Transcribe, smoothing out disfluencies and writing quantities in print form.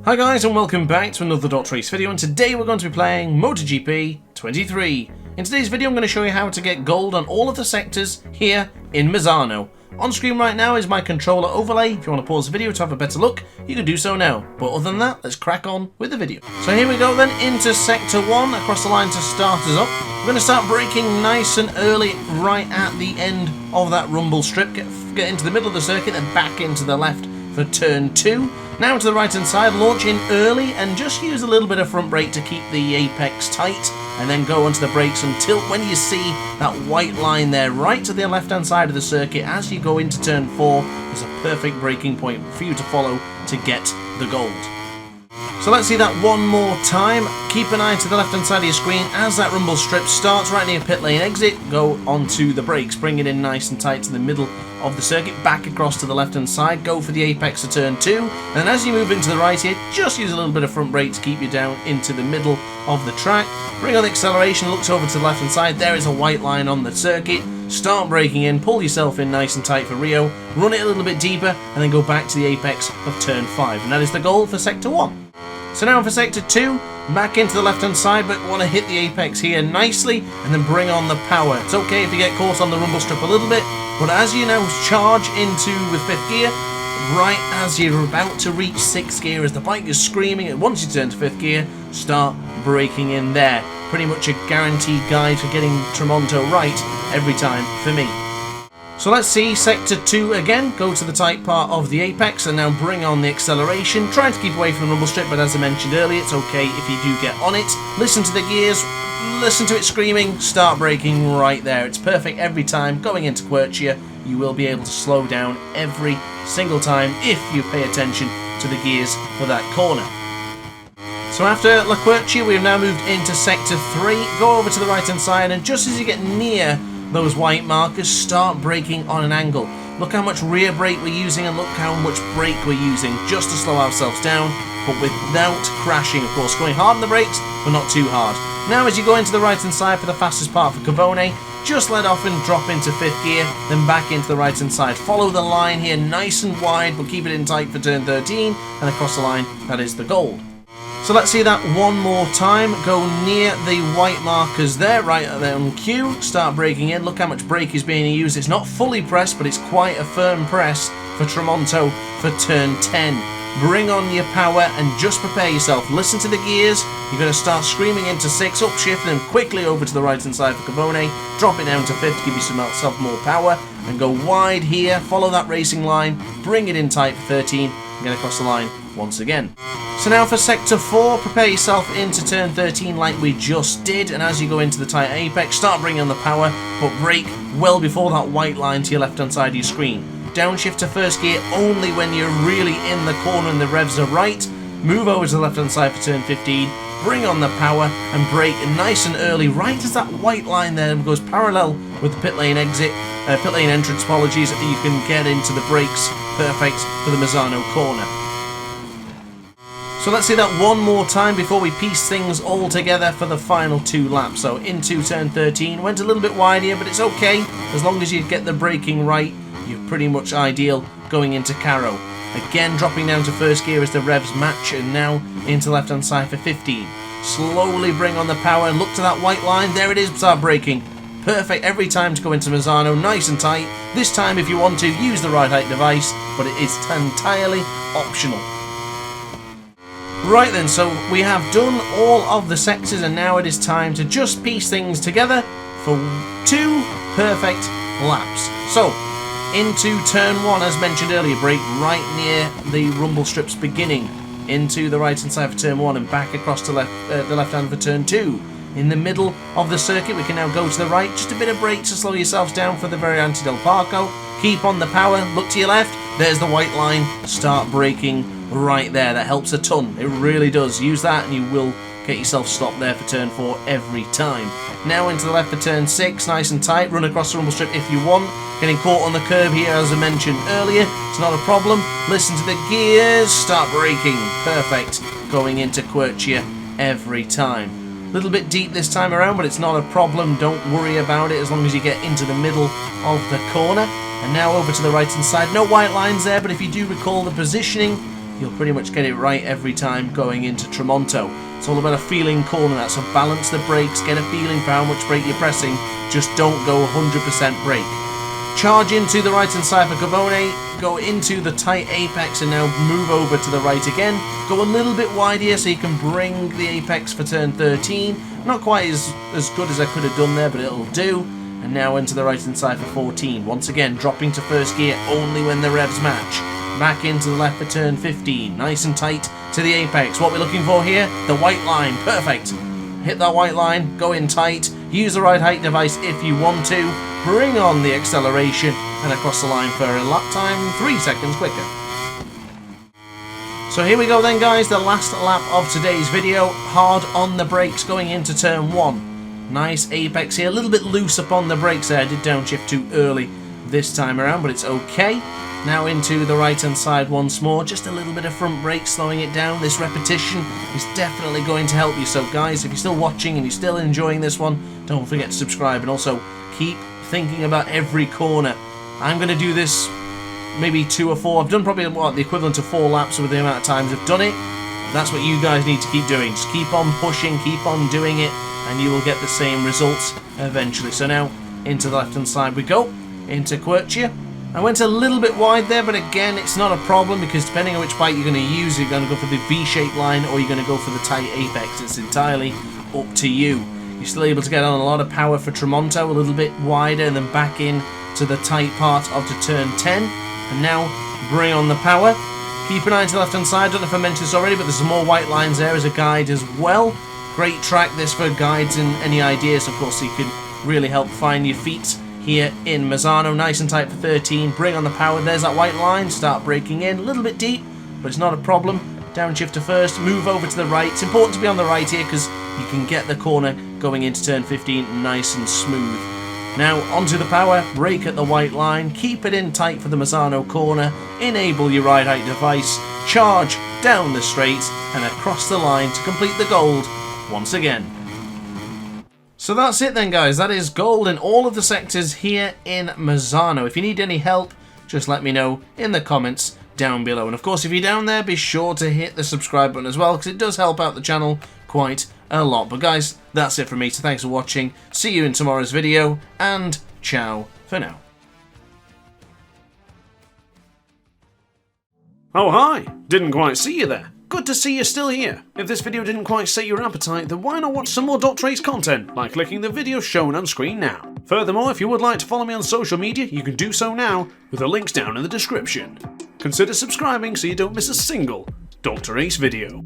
Hi guys and welcome back to another DrAce video, and today we're going to be playing MotoGP 23. In today's video I'm going to show you how to get gold on all of the sectors here in Misano. On screen right now is my controller overlay. If you want to pause the video to have a better look, you can do so now. But other than that, let's crack on with the video. So here we go then, into Sector 1, across the line to start us up. We're going to start braking nice and early right at the end of that rumble strip. Get into the middle of the circuit and back into the left for turn 2. Now to the right hand side, launch in early and just use a little bit of front brake to keep the apex tight, and then go onto the brakes until when you see that white line there right to the left hand side of the circuit as you go into turn 4, there's a perfect braking point for you to follow to get the gold. So let's see that one more time. Keep an eye to the left hand side of your screen as that rumble strip starts right near pit lane exit. Go onto the brakes, bring it in nice and tight to the middle of the circuit, back across to the left hand side, go for the apex of turn 2, and then as you move into the right here, just use a little bit of front brake to keep you down into the middle of the track. Bring on the acceleration, looks over to the left hand side, there is a white line on the circuit. Start braking in, pull yourself in nice and tight for Rio, run it a little bit deeper, and then go back to the apex of turn 5, and that is the goal for Sector 1. So now for Sector 2, back into the left hand side, but want to hit the apex here nicely and then bring on the power. It's okay if you get caught on the rumble strip a little bit, but as you now charge into with 5th gear, right as you're about to reach 6th gear, as the bike is screaming, and once you turn to 5th gear, start braking in there. Pretty much a guaranteed guide for getting Tramonto right every time for me. So let's see Sector 2 again, go to the tight part of the apex and now bring on the acceleration. Trying to keep away from the rumble strip, but as I mentioned earlier, it's okay if you do get on it. Listen to the gears, listen to it screaming, start braking right there. It's perfect every time. Going into Quercia, you will be able to slow down every single time if you pay attention to the gears for that corner. So after La Quercia, we have now moved into Sector 3. Go over to the right hand side, and just as you get near those white markers, start braking on an angle. Look how much rear brake we're using and look how much brake we're using just to slow ourselves down, but without crashing, of course. Going hard on the brakes, but not too hard. Now as you go into the right hand side for the fastest part for Cavone, just let off and drop into 5th gear, then back into the right hand side. Follow the line here nice and wide, but keep it in tight for turn 13, and across the line, that is the gold. So let's see that one more time. Go near the white markers there, right there on cue. Start braking in. Look how much brake is being used. It's not fully pressed, but it's quite a firm press for Tramonto for turn 10. Bring on your power and just prepare yourself. Listen to the gears. You're going to start screaming into 6, upshift, and quickly over to the right hand side for Cavone. Drop it down to 5th, give yourself more power, and go wide here. Follow that racing line. Bring it in tight for 13, and get across the line once again. So now for Sector 4, prepare yourself into turn 13 like we just did, and as you go into the tight apex, start bringing on the power, but brake well before that white line to your left hand side of your screen. Downshift to 1st gear only when you're really in the corner and the revs are right. Move over to the left hand side for turn 15, bring on the power and brake nice and early right as that white line there goes parallel with the pit lane exit, pit lane entrance, apologies, you can get into the brakes, perfect for the Misano corner. So let's see that one more time before we piece things all together for the final 2 laps. So into turn 13, went a little bit wide here, but it's okay. As long as you get the braking right, you're pretty much ideal going into Caro. Again, dropping down to 1st gear as the revs match, and now into left hand side for 15. Slowly bring on the power and look to that white line. There it is, start braking. Perfect every time to go into Misano, nice and tight. This time, if you want to, use the ride height device, but it is entirely optional. Right then, so we have done all of the sectors, and now it is time to just piece things together for 2 perfect laps. So, into turn 1, as mentioned earlier, brake right near the rumble strips beginning. Into the right hand side for turn 1 and back across to the left hand for turn 2. In the middle of the circuit, we can now go to the right. Just a bit of brake to slow yourselves down for the Variante del Parco. Keep on the power, look to your left. There's the white line. Start braking right there. That helps a ton. It really does. Use that and you will get yourself stopped there for turn 4 every time. Now into the left for turn 6, nice and tight. Run across the rumble strip if you want. Getting caught on the curb here, as I mentioned earlier. It's not a problem. Listen to the gears. Start braking. Perfect. Going into Quercia every time. A little bit deep this time around, but it's not a problem. Don't worry about it as long as you get into the middle of the corner. And now over to the right hand side. No white lines there, but if you do recall the positioning, you'll pretty much get it right every time going into Tramonto. It's all about a feeling corner that, so balance the brakes, get a feeling for how much brake you're pressing, just don't go 100% brake. Charge into the right hand side for Cavone, go into the tight apex and now move over to the right again. Go a little bit wide here so you can bring the apex for turn 13. Not quite as good as I could have done there, but it'll do. And now into the right hand side for 14. Once again, dropping to first gear only when the revs match. Back into the left for turn 15. Nice and tight to the apex. What we're looking for here, the white line. Perfect. Hit that white line, go in tight. Use the right height device if you want to. Bring on the acceleration and across the line for a lap time 3 seconds quicker. So here we go then, guys, the last lap of today's video. Hard on the brakes going into turn 1. Nice apex here, a little bit loose upon the brakes there. I did downshift too early this time around, but it's okay. Now into the right hand side once more, just a little bit of front brake slowing it down. This repetition is definitely going to help you. So guys, if you're still watching and you're still enjoying this one, don't forget to subscribe and also keep thinking about every corner. I'm going to do this maybe 2 or 4. I've done probably the equivalent of 4 laps with the amount of times I've done it. That's what you guys need to keep doing. Just keep on pushing, keep on doing it, and you will get the same results eventually. So now into the left hand side we go, into Quercia. I went a little bit wide there, but again, it's not a problem because depending on which bike you're going to use, you're going to go for the V-shaped line or you're going to go for the tight apex. It's entirely up to you. You're still able to get on a lot of power for Tramonto, a little bit wider and then back in to the tight part of the turn 10. And now bring on the power. Keep an eye to the left hand side. Don't know if I mentioned this already, but there's some more white lines there as a guide as well. Great track this for guides and any ideas, of course, so you can really help find your feet here in Misano. Nice and tight for 13. Bring on the power. There's that white line. Start braking in. A little bit deep, but it's not a problem. Downshift to first. Move over to the right. It's important to be on the right here because you can get the corner going into turn 15 nice and smooth. Now onto the power. Brake at the white line. Keep it in tight for the Misano corner. Enable your ride height device. Charge down the straight and across the line to complete the gold once again. So that's it then, guys. That is gold in all of the sectors here in Misano. If you need any help, just let me know in the comments down below. And of course, if you're down there, be sure to hit the subscribe button as well, because it does help out the channel quite a lot. But guys, that's it from me. So thanks for watching. See you in tomorrow's video, and ciao for now. Oh hi! Didn't quite see you there. Good to see you're still here. If this video didn't quite set your appetite, then why not watch some more DrAce content by clicking the video shown on screen now. Furthermore, if you would like to follow me on social media, you can do so now with the links down in the description. Consider subscribing so you don't miss a single DrAce video.